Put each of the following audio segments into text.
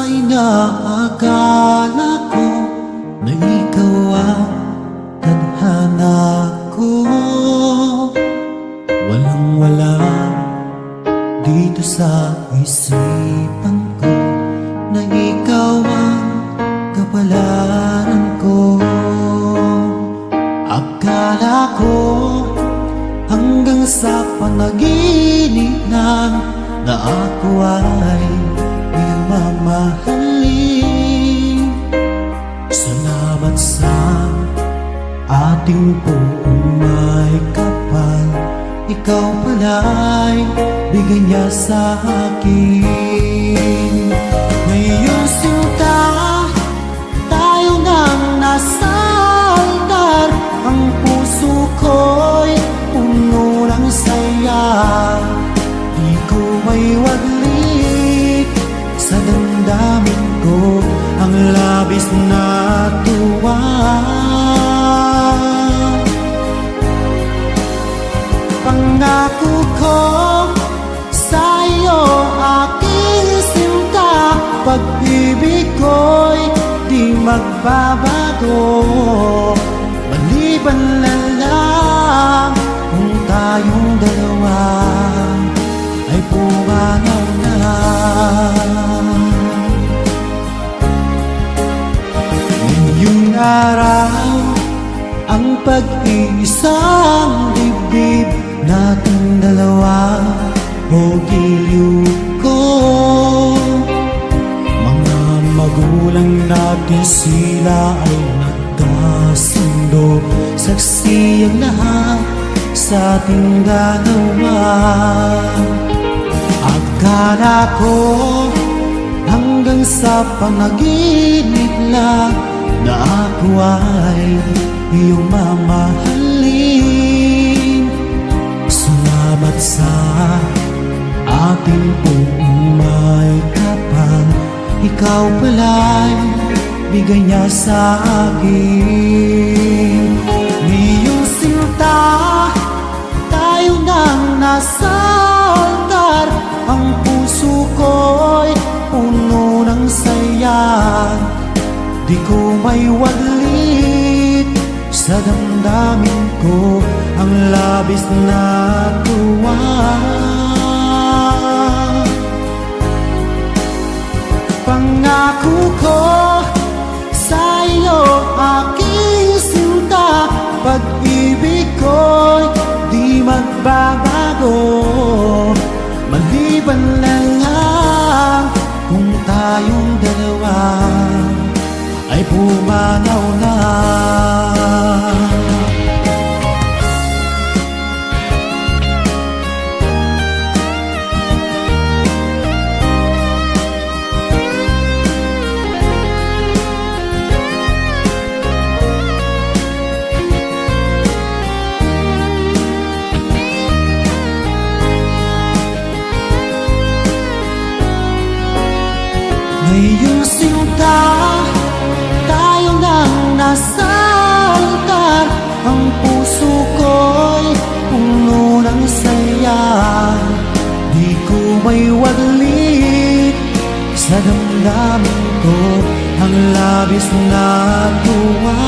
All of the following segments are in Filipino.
inaakala ko na ikaw ang tadhana ko. Walang-wala dito sa isipan ko na ikaw ang kapalaran ko. Akala ko hanggang sa panaginip lang na ako ay iyong mamahalin. Salamat sa ating buong may kapal, ikaw pala'y bigay niya sa akin. Ngayong sinta, tayo nang nasa altar, ang puso ko'y puno ng saya. Di ko may waglit sa damdamin ko ang labis na tuwa. Pangako ko sa iyo, aking sinta, pag-ibig ko'y di magbabago. Maliban na lang kung tayong dalawa ay pumanaw na. Ngayong araw, ang pag-iisang dibdib nating dalawa o giliw ko. Mga magulang natin, sila ay nagkasundo, saksi ang lahat sa ating dalawa. Akala ko hanggang sa panaginip lang na ako ay iyong mamahalin. Salamat sa ating buong may kapal, ikaw pala'y bigay niya sa akin. Ngayong sinta, tayo nang nasa altar, ang puso ko'y puno ng saya. Di ko may waglit sa damdamin ko ang labis na tuwa. Pangako ko sa iyo, aking sinta, pag-ibig ko'y di magbabago. Maliban na lang kung tayong dalawa ay pumanaw na. Ngayong sinta, tayo nang nasa altar, ang puso ko'y puno ng saya. Di ko may waglit sa damdamin ko ang labis na tuwa.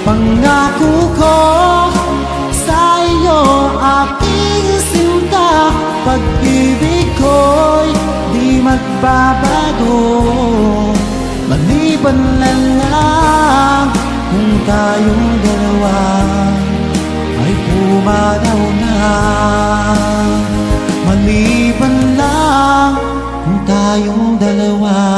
Pangako ko sa iyo, aking sinta, pag-ibig ko'y di magbabago. Maliban na lang kung tayong dalawa ay pumanaw na. Maliban lang kung tayong dalawa